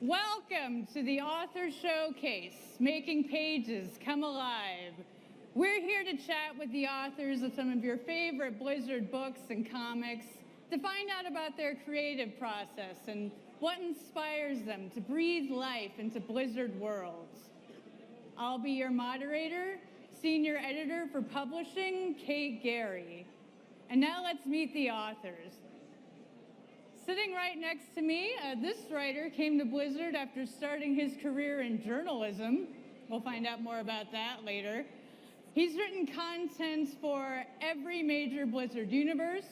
Welcome to the Author Showcase, Making Pages Come Alive. We're here to chat with the authors of some of your favorite Blizzard books and comics to find out about their creative process and what inspires them to breathe life into Blizzard worlds. I'll be your moderator, Senior Editor for Publishing, Kate Gary. And now let's meet the authors. Sitting right next to me, this writer came to Blizzard after starting his career in journalism. We'll find out more about that later. He's written content for every major Blizzard universe,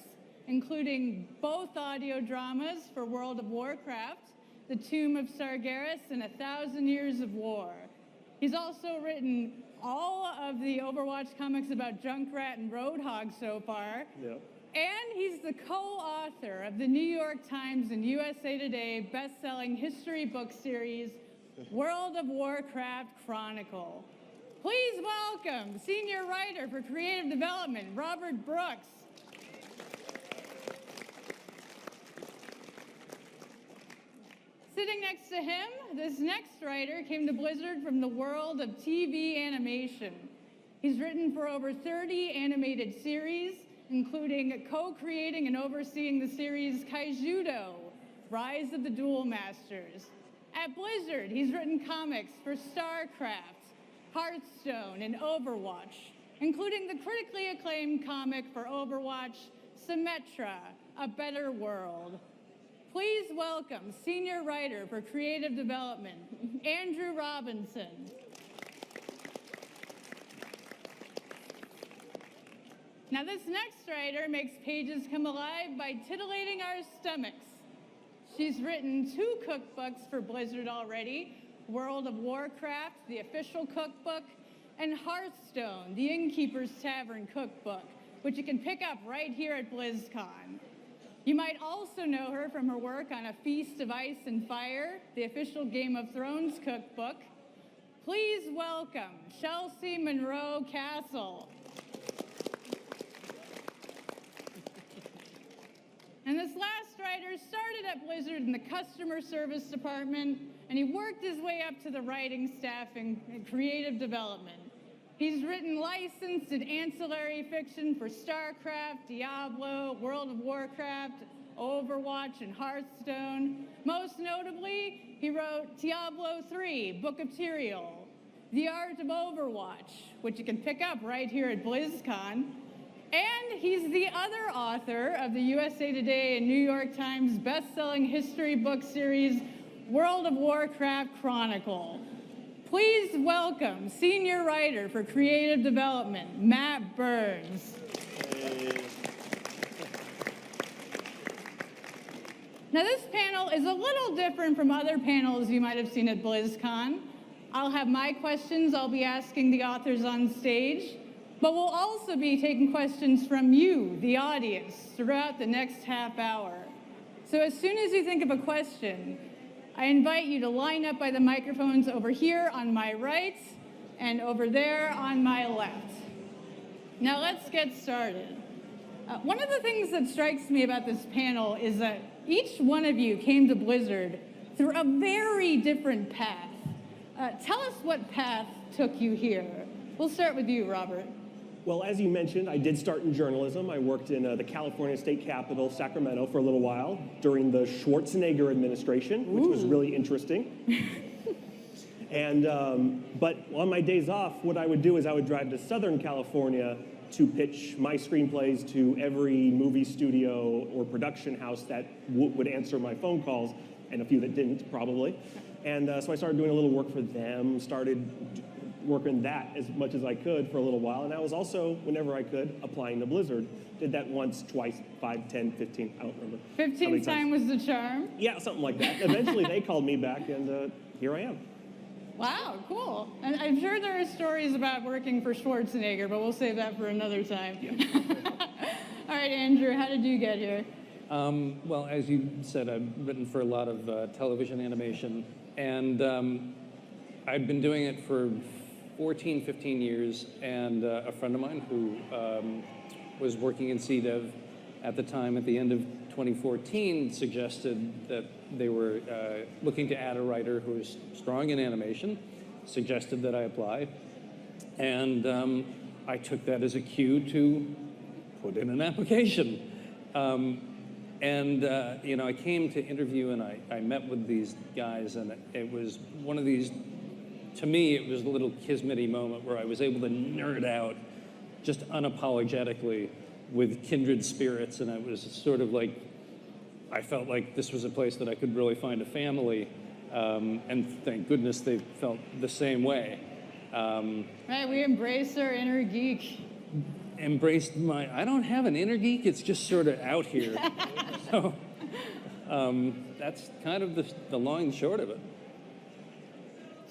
including both audio dramas for World of Warcraft, The Tomb of Sargeras, and 1,000 Years of War. He's also written all of the Overwatch comics about Junkrat and Roadhog so far. Yep. And he's the co-author of the New York Times and USA Today best-selling history book series, World of Warcraft Chronicle. Please welcome Senior Writer for Creative Development, Robert Brooks. Sitting next to him, this next writer came to Blizzard from the world of TV animation. He's written for over 30 animated series, including co-creating and overseeing the series Kaijudo, Rise of the Duel Masters. At Blizzard, he's written comics for StarCraft, Hearthstone, and Overwatch, including the critically acclaimed comic for Overwatch, Symmetra, A Better World. Please welcome Senior Writer for Creative Development, Andrew Robinson. Now this next writer makes pages come alive by titillating our stomachs. She's written 2 cookbooks for Blizzard already, World of Warcraft, the official cookbook, and Hearthstone, the Innkeeper's Tavern cookbook, which you can pick up right here at Blizzcon. You might also know her from her work on A Feast of Ice and Fire, the official Game of Thrones cookbook. Please welcome Chelsea Monroe Castle. And this last writer started at Blizzard in the customer service department, and he worked his way up to the writing staff and creative development. He's written licensed and ancillary fiction for StarCraft, Diablo, World of Warcraft, Overwatch, and Hearthstone. Most notably, he wrote Diablo 3, Book of Tyrael, The Art of Overwatch, which you can pick up right here at BlizzCon. And he's the other author of the USA Today and New York Times best-selling history book series, World of Warcraft Chronicle. Please welcome Senior Writer for Creative Development, Matt Burns. Hey. Now this panel is a little different from other panels you might have seen at BlizzCon. I'll have my questions I'll be asking the authors on stage, but we'll also be taking questions from you, the audience, throughout the next half hour. So as soon as you think of a question, I invite you to line up by the microphones over here on my right and over there on my left. Now let's get started. One of the things that strikes me about this panel is that each one of you came to Blizzard through a very different path. Tell us what path took you here. We'll start with you, Robert. Well, as you mentioned, I did start in journalism. I worked in the California state capital, Sacramento, for a little while during the Schwarzenegger administration, which was really interesting. And, but on my days off, what I would do is I would drive to Southern California to pitch my screenplays to every movie studio or production house that would answer my phone calls, and a few that didn't, probably. And so I started doing a little work for them, started working that as much as I could for a little while. And I was also, whenever I could, applying to Blizzard. Did that once, twice, 5, 10, 15, I don't remember. 15th time was the charm? Yeah, something like that. Eventually they called me back, and here I am. Wow, cool. And I'm sure there are stories about working for Schwarzenegger, but we'll save that for another time. Yeah. All right, Andrew, how did you get here? Well, as you said, I've written for a lot of television animation, and I've been doing it for 14, 15 years, and a friend of mine who was working in CDEV at the time, at the end of 2014 suggested that they were looking to add a writer who was strong in animation, suggested that I apply, and I took that as a cue to put in an application. You know, I came to interview and I met with these guys, and it was one of these, to me, it was a little kismety moment where I was able to nerd out just unapologetically with kindred spirits, and it was sort of like, I felt like this was a place that I could really find a family, and thank goodness they felt the same way. Right, we embrace our inner geek. Embraced my, I don't have an inner geek, it's just sort of out here. So that's kind of the long and short of it.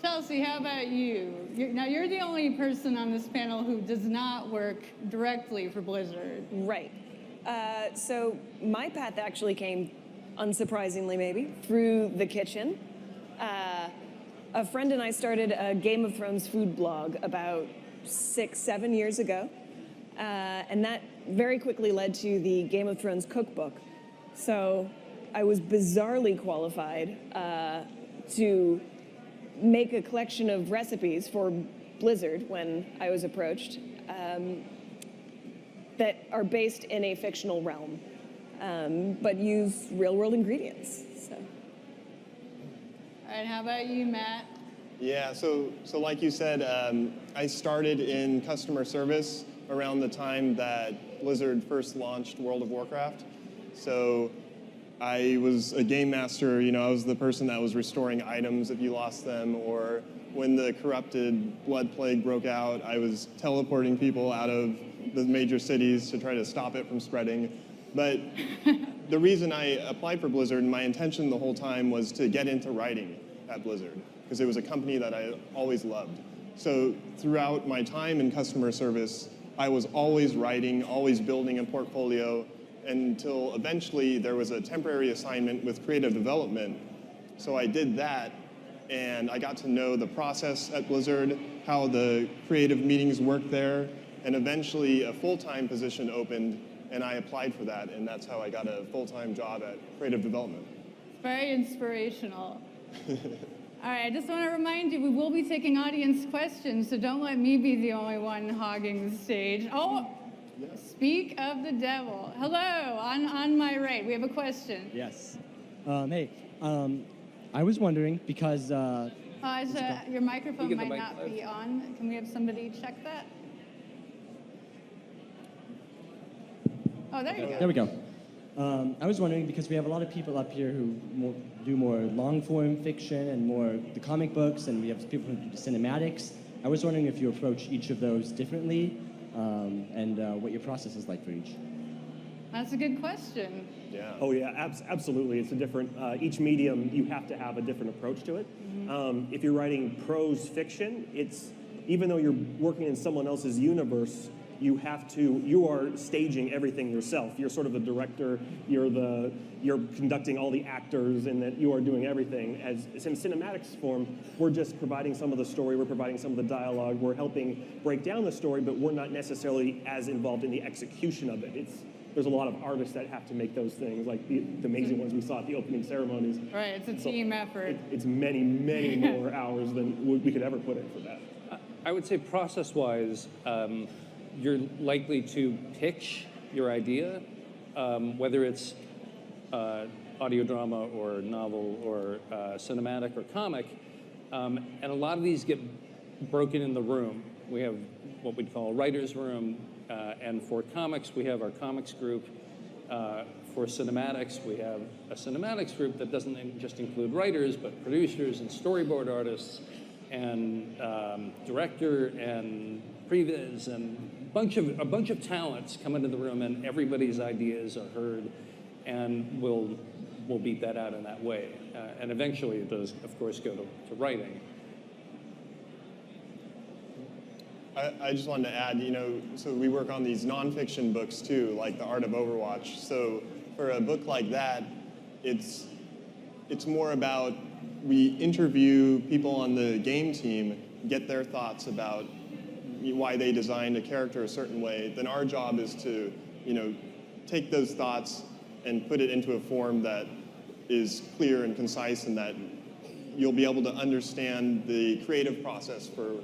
Chelsea, how about you? Now, you're the only person on this panel who does not work directly for Blizzard. Right. So my path actually came, unsurprisingly maybe, through the kitchen. A friend and I started a Game of Thrones food blog about 6-7 years ago. And that very quickly led to the Game of Thrones cookbook. So I was bizarrely qualified to make a collection of recipes for Blizzard when I was approached that are based in a fictional realm, but use real-world ingredients. So. All right, how about you, Matt? Yeah, so like you said, I started in customer service around the time that Blizzard first launched World of Warcraft. So I was a game master, you know, I was the person that was restoring items if you lost them, or when the corrupted blood plague broke out, I was teleporting people out of the major cities to try to stop it from spreading. But the reason I applied for Blizzard, my intention the whole time was to get into writing at Blizzard, because it was a company that I always loved. So throughout my time in customer service, I was always writing, always building a portfolio, until eventually there was a temporary assignment with creative development. So I did that, and I got to know the process at Blizzard, how the creative meetings worked there, and eventually a full-time position opened, and I applied for that, and that's how I got a full-time job at creative development. Very inspirational. All right, I just want to remind you, we will be taking audience questions, so don't let me be the only one hogging the stage. Oh, speak of the devil. Hello, on my right, we have a question. Yes. Hey, I was wondering because... Your microphone You get the might mic not close. be on. Can we have somebody check that? Oh, there you go. There we go. I was wondering because we have a lot of people up here who do more long-form fiction and more the comic books, and we have people who do the cinematics. I was wondering if you approach each of those differently, and what your process is like for each. That's a good question. Yeah. Oh yeah, absolutely. It's a different, each medium, you have to have a different approach to it. If you're writing prose fiction, even though you're working in someone else's universe, you are staging everything yourself. You're sort of the director, you're conducting all the actors, and that you are doing everything. As in cinematics form, we're just providing some of the story, we're providing some of the dialogue, we're helping break down the story, but we're not necessarily as involved in the execution of it. There's a lot of artists that have to make those things, like the amazing ones we saw at the opening ceremonies. Right, it's a team effort. It's many, many more hours than we could ever put in for that. I would say process-wise, you're likely to pitch your idea, whether it's audio drama or novel or cinematic or comic, and a lot of these get broken in the room. We have what we'd call a writer's room, and for comics, we have our comics group. For cinematics, we have a cinematics group that doesn't just include writers, but producers and storyboard artists and director and previs and a bunch of talents come into the room, and everybody's ideas are heard, and we'll beat that out in that way. And eventually it does, of course, go to writing. I just wanted to add, so we work on these nonfiction books too, like The Art of Overwatch. So for a book like that, it's more about we interview people on the game team, get their thoughts about why they designed a character a certain way. Then our job is to, take those thoughts and put it into a form that is clear and concise, and that you'll be able to understand the creative process for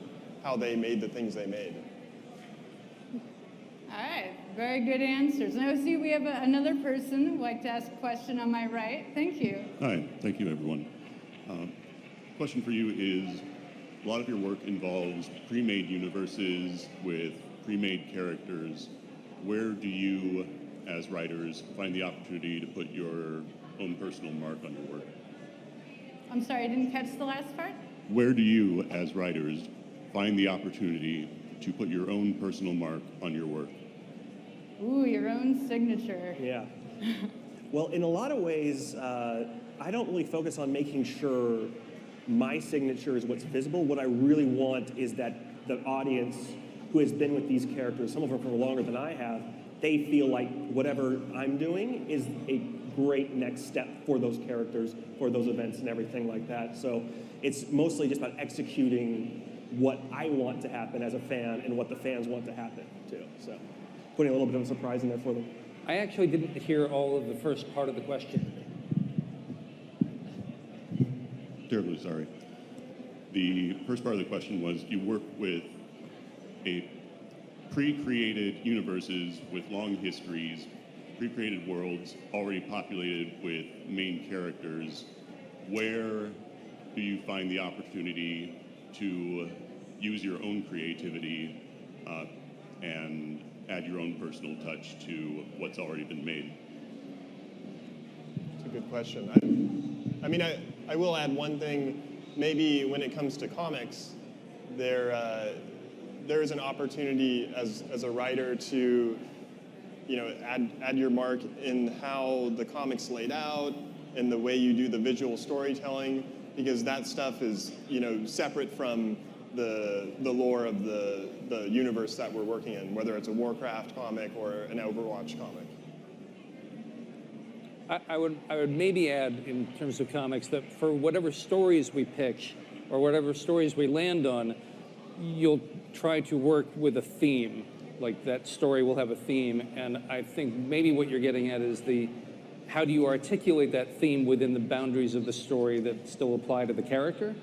how they made the things they made. All right, very good answers. Now, see, we have another person who'd like to ask a question on my right. Thank you. Hi, thank you, everyone. Question for you is, a lot of your work involves pre-made universes with pre-made characters. Where do you, as writers, find the opportunity to put your own personal mark on your work? I'm sorry, I didn't catch the last part. Where do you, as writers, find the opportunity to put your own personal mark on your work? Ooh, your own signature. Yeah. Well, in a lot of ways, I don't really focus on making sure my signature is what's visible. What I really want is that the audience who has been with these characters, some of them for longer than I have, they feel like whatever I'm doing is a great next step for those characters, for those events and everything like that. So it's mostly just about executing what I want to happen as a fan and what the fans want to happen too. So putting a little bit of a surprise in there for them. I actually didn't hear all of the first part of the question. Terribly sorry. The first part of the question was, you work with a pre-created universes with long histories, pre-created worlds already populated with main characters. Where do you find the opportunity to use your own creativity and add your own personal touch to what's already been made? It's a good question. I mean, I will add one thing. Maybe when it comes to comics, there is an opportunity as a writer to, add your mark in how the comic's laid out and the way you do the visual storytelling, because that stuff is, separate from the lore of the universe that we're working in, whether it's a Warcraft comic or an Overwatch comic. I would maybe add, in terms of comics, that for whatever stories we pitch or whatever stories we land on, you'll try to work with a theme. Like, that story will have a theme, and I think maybe what you're getting at is how do you articulate that theme within the boundaries of the story that still apply to the character?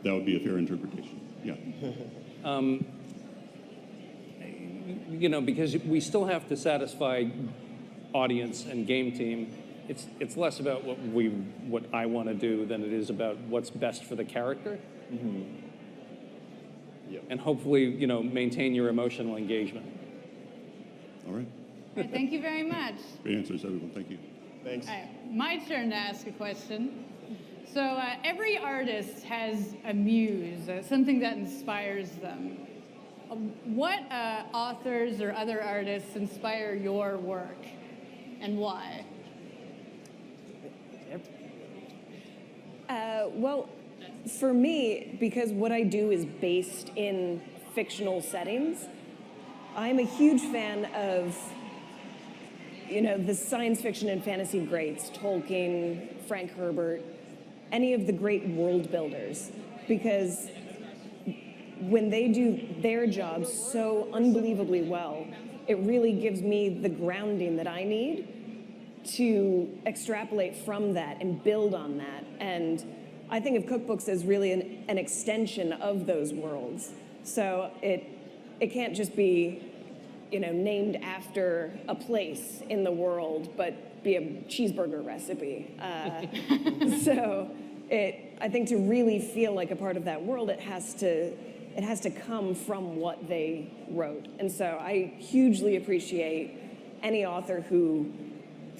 That would be a fair interpretation, yeah. Because we still have to satisfy audience and game team. It's less about what I want to do than it is about what's best for the character. Mm-hmm. Yep. And hopefully, maintain your emotional engagement. All right. All right, thank you very much. Great answers, everyone. Thank you. Thanks. All right, my turn to ask a question. So every artist has a muse, something that inspires them. What authors or other artists inspire your work, and why? Well, for me, because what I do is based in fictional settings, I'm a huge fan of, the science fiction and fantasy greats, Tolkien, Frank Herbert, any of the great world builders, because when they do their job so unbelievably well, it really gives me the grounding that I need to extrapolate from that and build on that. And I think of cookbooks as really an extension of those worlds. So it can't just be, named after a place in the world, but be a cheeseburger recipe. So I think to really feel like a part of that world, it has to come from what they wrote. And so I hugely appreciate any author who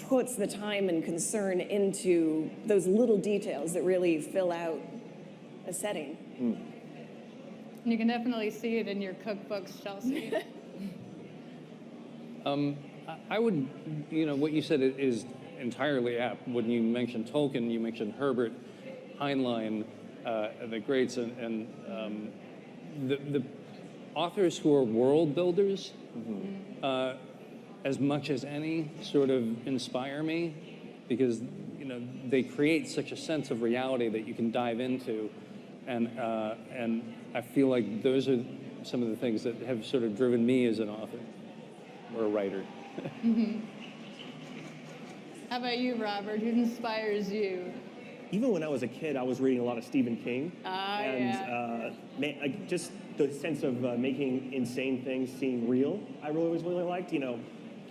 puts the time and concern into those little details that really fill out a setting. You can definitely see it in your cookbooks, Chelsea. I would, what you said is entirely apt. When you mentioned Tolkien, you mentioned Herbert, Heinlein, the greats, and the authors who are world builders, as much as any, sort of inspire me, because they create such a sense of reality that you can dive into, and I feel like those are some of the things that have sort of driven me as an author or a writer. How about you, Robert? Who inspires you? Even when I was a kid, I was reading a lot of Stephen King. Just the sense of making insane things seem real, I really liked. You know,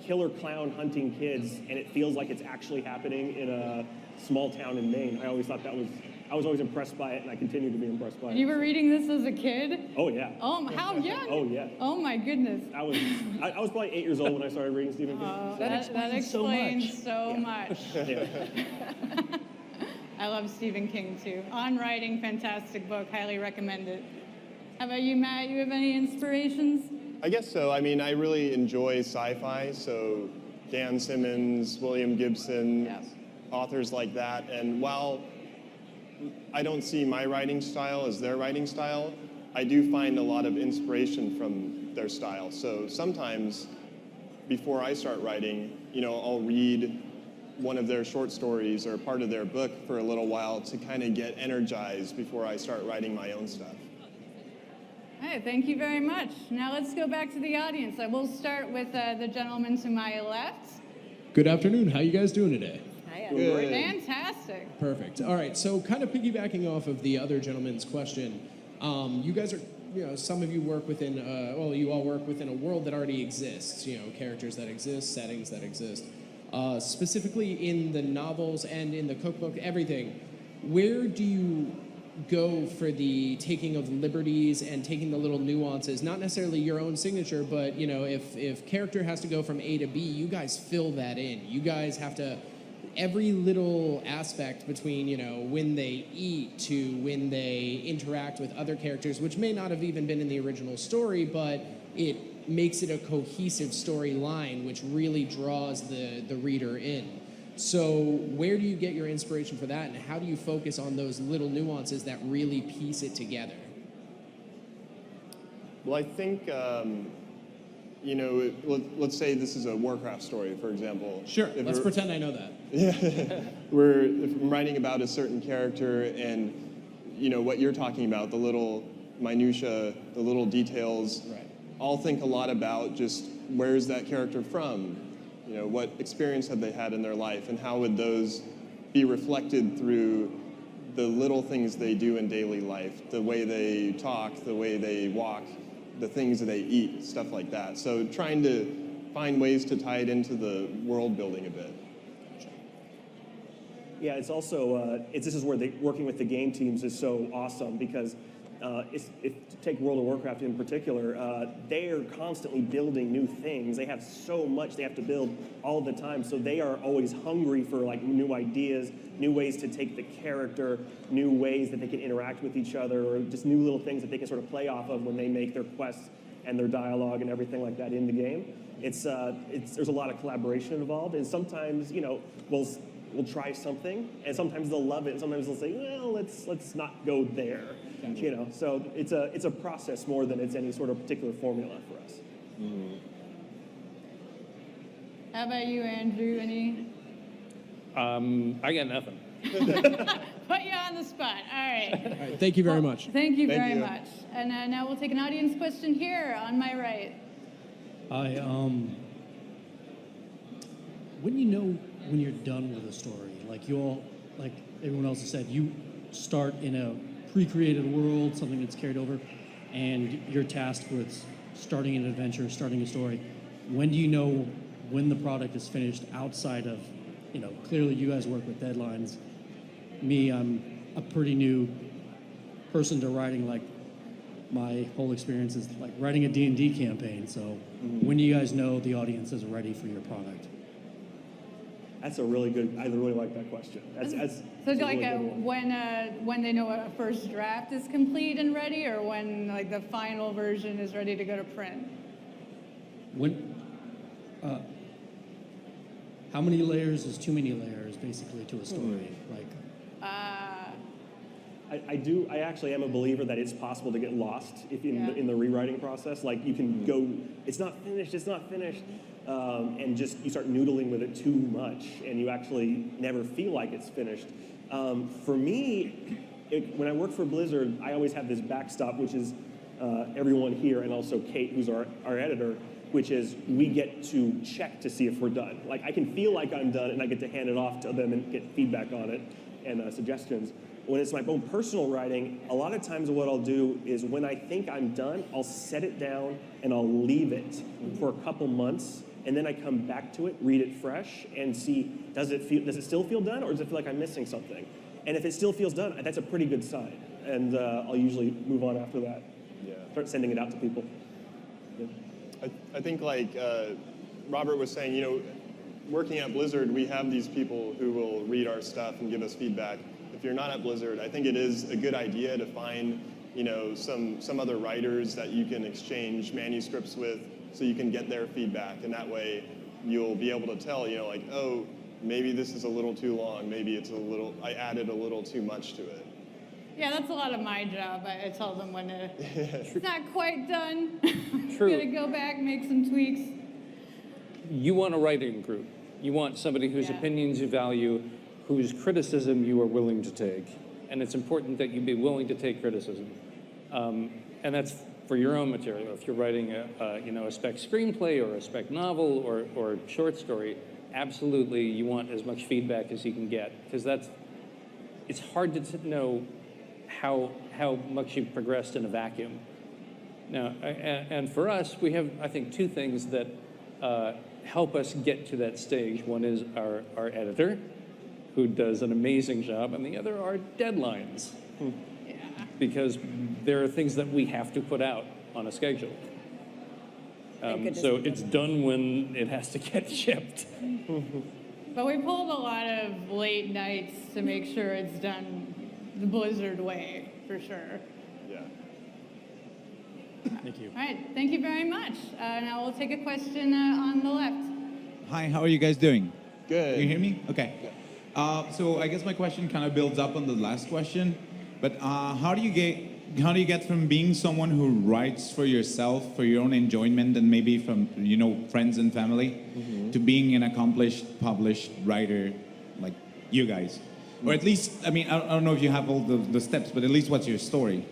killer clown hunting kids, and it feels like it's actually happening in a small town in Maine. I always thought I was always impressed by it, and I continue to be impressed by it. You were reading this as a kid? Oh, yeah. Oh, how young? Oh, yeah. Oh, my goodness. I was probably 8 years old when I started reading Stephen King. Oh, So- that explains so Yeah. much. Yeah. I love Stephen King too. On Writing, fantastic book, highly recommend it. How about you, Matt? You have any inspirations? I guess so. I mean, I really enjoy sci-fi, so Dan Simmons, William Gibson, Yeah. authors like that. And while I don't see my writing style as their writing style, I do find a lot of inspiration from their style. So sometimes before I start writing, you know, I'll read one of their short stories or part of their book for a little while to kind of get energized before I start writing my own stuff. All right, thank you very much. Now let's go back to the audience. I will start with the gentleman to my left. Good afternoon. How you guys doing today? Good. Fantastic. Perfect. All right. So, kind of piggybacking off of the other gentleman's question, you guys are, you know, some of you work within, you all work within a world that already exists. You know, characters that exist, settings that exist. Specifically in the novels and in the cookbook, everything. Where do you go for the taking of liberties and taking the little nuances? Not necessarily your own signature, but you know, if character has to go from A to B, you guys fill that in. You guys have to. Every little aspect between, you know, when they eat to when they interact with other characters, which may not have even been in the original story, but it makes it a cohesive storyline, which really draws the reader in. So where do you get your inspiration for that, and how do you focus on those little nuances that really piece it together? Well, I think, you know, let's say this is a Warcraft story, for example. Sure, If let's we're- pretend I know that. if I'm writing about a certain character and, you know, what you're talking about, the little minutia, the little details, Right. I'll think a lot about just where's that character from? You know, what experience have they had in their life, and how would those be reflected through the little things they do in daily life, the way they talk, the way they walk, the things that they eat, stuff like that. So trying to find ways to tie it into the world building a bit. Yeah, it's also this is where working with the game teams is so awesome because if to take World of Warcraft in particular, they are constantly building new things. They have so much they have to build all the time, so they are always hungry for like new ideas, new ways to take the character, new ways that they can interact with each other, or just new little things that they can sort of play off of when they make their quests and their dialogue and everything like that in the game. There's a lot of collaboration involved, and sometimes, you know, we'll try something, and sometimes they'll love it, and sometimes they'll say, well, let's not go there. Gotcha. You know, so it's a process more than it's any sort of particular formula for us. How about you, Andrew? Any? I got nothing. Put you on the spot. All right. All right, thank you very much. Thank you Thank very you. much. And now we'll take an audience question here on my right. Hi, when you know when you're done with a story, like you all, like everyone else has said, you start in a pre-created world, something that's carried over, and you're tasked with starting an adventure, starting a story. When do you know when the product is finished outside of, you know, clearly you guys work with deadlines. Me, I'm a pretty new person to writing, like my whole experience is like writing a D&D campaign. So when do you guys know the audience is ready for your product? That's a really good. I really like that question. That's So that's a like really good one. when they know a first draft is complete and ready, or when like the final version is ready to go to print? When, how many layers is too many layers, basically, to a story? Like, I actually am a believer that it's possible to get lost if in the rewriting process. Like you can go, it's not finished, and just you start noodling with it too much, and you actually never feel like it's finished. For me, when I work for Blizzard, I always have this backstop, which is everyone here, and also Kate, who's our editor. which is we get to check to see if we're done. Like I can feel like I'm done and I get to hand it off to them and get feedback on it and suggestions. When it's my own personal writing, a lot of times what I'll do is when I think I'm done, I'll set it down and I'll leave it for a couple months, and then I come back to it, read it fresh, and see, does it still feel done, or does it feel like I'm missing something? And if it still feels done, that's a pretty good sign. And I'll usually move on after that. Yeah. Start sending it out to people. Yeah. I think like Robert was saying, you know, working at Blizzard, we have these people who will read our stuff and give us feedback. If you're not at Blizzard, I think it is a good idea to find, you know, some other writers that you can exchange manuscripts with, so you can get their feedback, and that way you'll be able to tell, you know, like, oh, maybe this is a little too long, maybe I added a little too much to it. Yeah, that's a lot of my job. I tell them when it's not quite done. True. Gonna go back, make some tweaks. You want a writing group. You want somebody whose Yeah. opinions you value, whose criticism you are willing to take. And it's important that you be willing to take criticism. And that's for your own material. If you're writing a spec screenplay or a spec novel or short story, absolutely you want as much feedback as you can get, because it's hard to know how much you've progressed in a vacuum. Now, and for us, we have, I think, two things that help us get to that stage. One is our editor, who does an amazing job, and the other are deadlines. Yeah. Because there are things that we have to put out on a schedule. So it's done when it has to get shipped. But we pulled a lot of late nights to make sure it's done the Blizzard way, for sure. Yeah. Thank you. All right, thank you very much. Now we'll take a question on the left. Hi, how are you guys doing? Good. Can you hear me? Okay. So I guess my question kind of builds up on the last question, but how do you get from being someone who writes for yourself, for your own enjoyment, and maybe from friends and family, to being an accomplished, published writer like you guys? Or at least, I mean, I don't know if you have all the steps, but at least what's your story?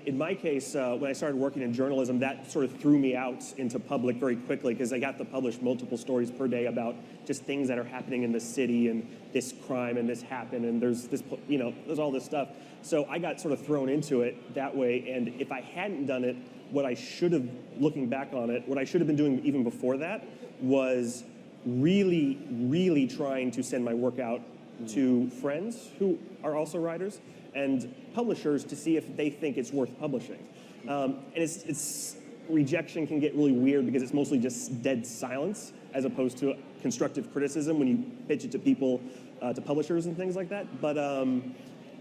In my case, when I started working in journalism, that sort of threw me out into public very quickly, because I got to publish multiple stories per day about just things that are happening in the city, and this crime and this happened, and there's this, there's all this stuff. So I got sort of thrown into it that way, and if I hadn't done it, what I should have, looking back on it, what I should have been doing even before that was really, really trying to send my work out to friends who are also writers and publishers to see if they think it's worth publishing. And it's rejection can get really weird because it's mostly just dead silence as opposed to constructive criticism when you pitch it to people, to publishers and things like that. But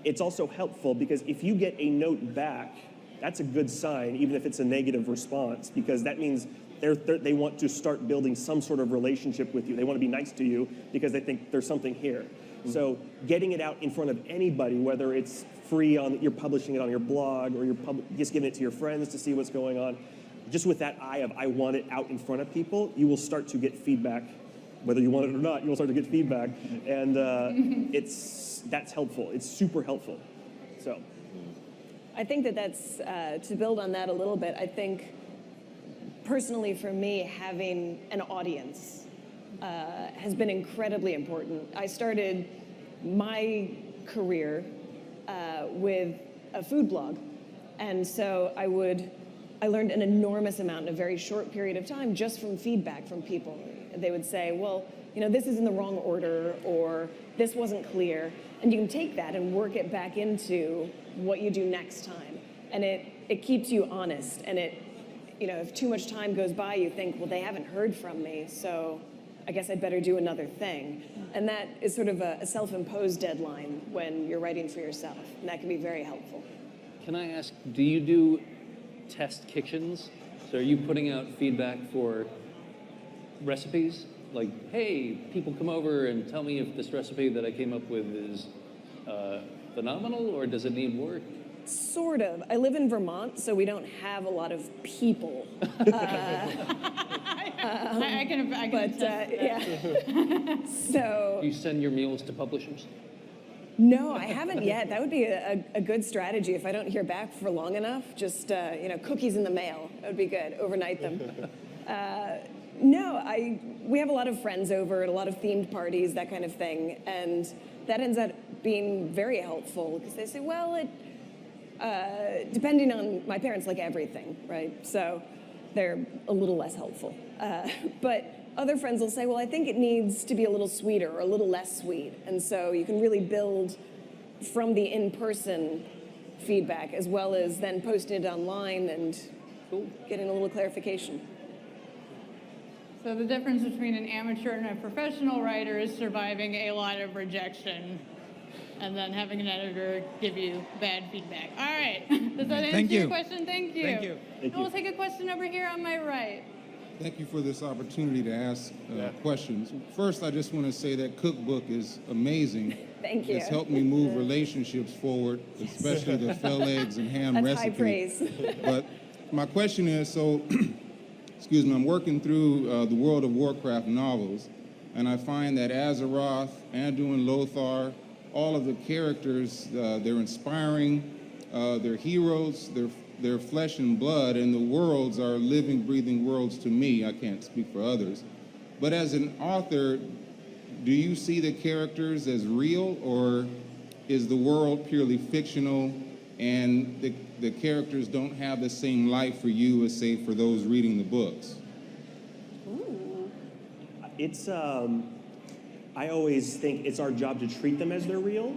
it's also helpful because if you get a note back, that's a good sign, even if it's a negative response, because that means they want to start building some sort of relationship with you. They want to be nice to you because they think there's something here. So getting it out in front of anybody, whether it's free, you're publishing it on your blog, or you're just giving it to your friends to see what's going on, just with that eye of I want it out in front of people, you will start to get feedback. Whether you want it or not, you will start to get feedback. And that's helpful. It's super helpful. So I think that's, to build on that a little bit, I think personally for me, having an audience has been incredibly important. I started my career with a food blog. And so I learned an enormous amount in a very short period of time just from feedback from people. They would say, well, this is in the wrong order, or this wasn't clear. And you can take that and work it back into what you do next time. And it keeps you honest. And if too much time goes by, you think, well, they haven't heard from me, so I guess I'd better do another thing. And that is sort of a self-imposed deadline when you're writing for yourself. And that can be very helpful. Can I ask, do you do test kitchens? So are you putting out feedback for recipes? Like, hey, people come over and tell me if this recipe that I came up with is phenomenal, or does it need work? Sort of. I live in Vermont, so we don't have a lot of people. I can but attest to that. yeah. So Do you send your meals to publishers? No, I haven't yet. That would be a good strategy if I don't hear back for long enough. Just cookies in the mail. That would be good. Overnight them. No, we have a lot of friends over at a lot of themed parties, that kind of thing, and that ends up being very helpful because they say, well, depending on my parents like everything, right? So they're a little less helpful. But other friends will say, well, I think it needs to be a little sweeter or a little less sweet. And so you can really build from the in-person feedback as well as then posting it online and getting a little clarification. So the difference between an amateur and a professional writer is surviving a lot of rejection and then having an editor give you bad feedback. All right. Does that answer your question? Thank you. Thank you. And we'll take a question over here on my right. Thank you for this opportunity to ask questions. First, I just want to say that cookbook is amazing. Thank you. It's helped me move relationships forward, especially the fell eggs and ham That's recipe. high praise. But my question is, so, excuse me, I'm working through the World of Warcraft novels, and I find that Azeroth, Anduin Lothar, all of the characters, they're inspiring, they're heroes, they're flesh and blood, and the worlds are living, breathing worlds to me. I can't speak for others. But as an author, do you see the characters as real, or is the world purely fictional and the characters don't have the same life for you as, say, for those reading the books? Ooh. It's, I always think it's our job to treat them as they're real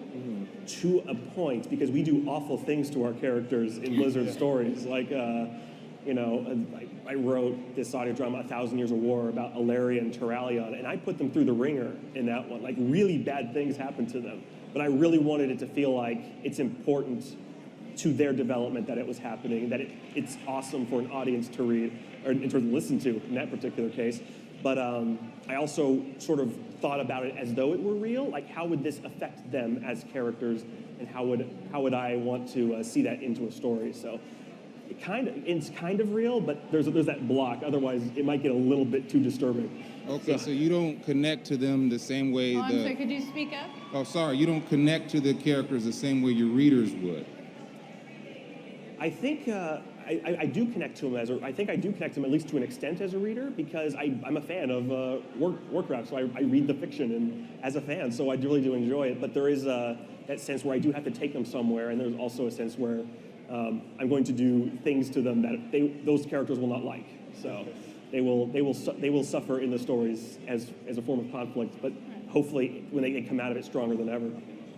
to a point, because we do awful things to our characters in Blizzard stories. Like, I wrote this audio drama, 1,000 Years of War, about Alaria and Terralion, and I put them through the ringer in that one. Like, really bad things happened to them. But I really wanted it to feel like it's important to their development that it was happening, that it's awesome for an audience to read, or to listen to in that particular case. But I also sort of thought about it as though it were real. Like, how would this affect them as characters, and how would I want to see that into a story? So it's kind of real, but there's that block. Otherwise, it might get a little bit too disturbing. Okay, so you don't connect to them the same way I'm sorry, could you speak up? Oh, sorry, you don't connect to the characters the same way your readers would. I think I do connect to them I think I do connect to them at least to an extent as a reader, because I'm a fan of Warcraft, so I read the fiction and as a fan, so I really do enjoy it. But there is that sense where I do have to take them somewhere, and there's also a sense where I'm going to do things to them that those characters will not like. So they will suffer in the stories as a form of conflict, but hopefully when they come out of it stronger than ever.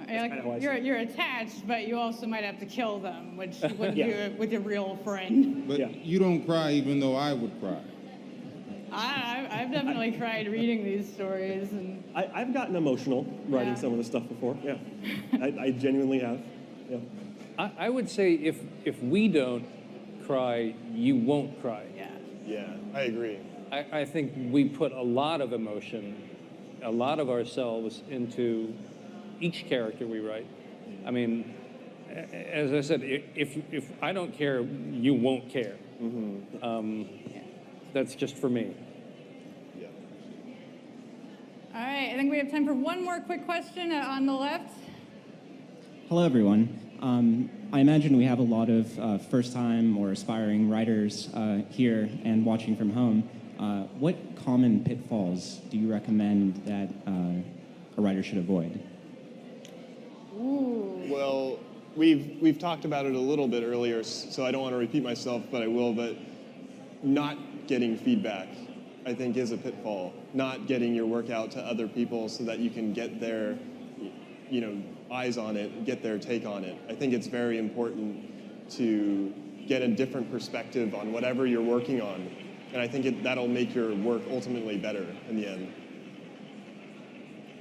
You're attached, but you also might have to kill them, which you wouldn't do with your real friend. But you don't cry even though I would cry. I've definitely cried reading these stories, and I've gotten emotional writing some of the stuff before. Yeah, I genuinely have. Yeah. I would say if we don't cry, you won't cry. Yeah, I agree. I think we put a lot of emotion, a lot of ourselves into each character we write. I mean, as I said, if I don't care, you won't care. That's just for me. Yeah. all right. I think we have time for one more quick question on the left. Hello, everyone. I imagine we have a lot of first-time or aspiring writers here and watching from home. What common pitfalls do you recommend that a writer should avoid? Ooh. Well, we've talked about it a little bit earlier, so I don't want to repeat myself, but I will. But not getting feedback, I think, is a pitfall. Not getting your work out to other people so that you can get their, eyes on it, get their take on it. I think it's very important to get a different perspective on whatever you're working on, and I think that'll make your work ultimately better in the end.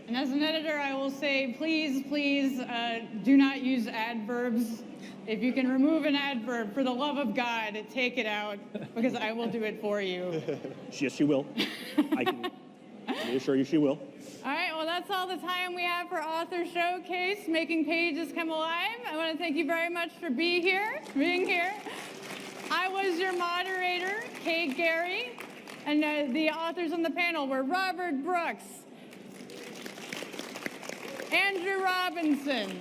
And as an editor, I will say, please do not use adverbs. If you can remove an adverb, for the love of God, take it out, because I will do it for you. Yes, she will. I can assure you she will. All right, well, that's all the time we have for Author Showcase, Making Pages Come Alive. I want to thank you very much for being here. I was your moderator, Kate Gary, and the authors on the panel were Robert Brooks, Andrew Robinson,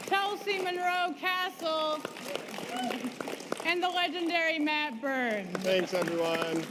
Chelsea Monroe Castle, and the legendary Matt Byrne. Thanks, everyone.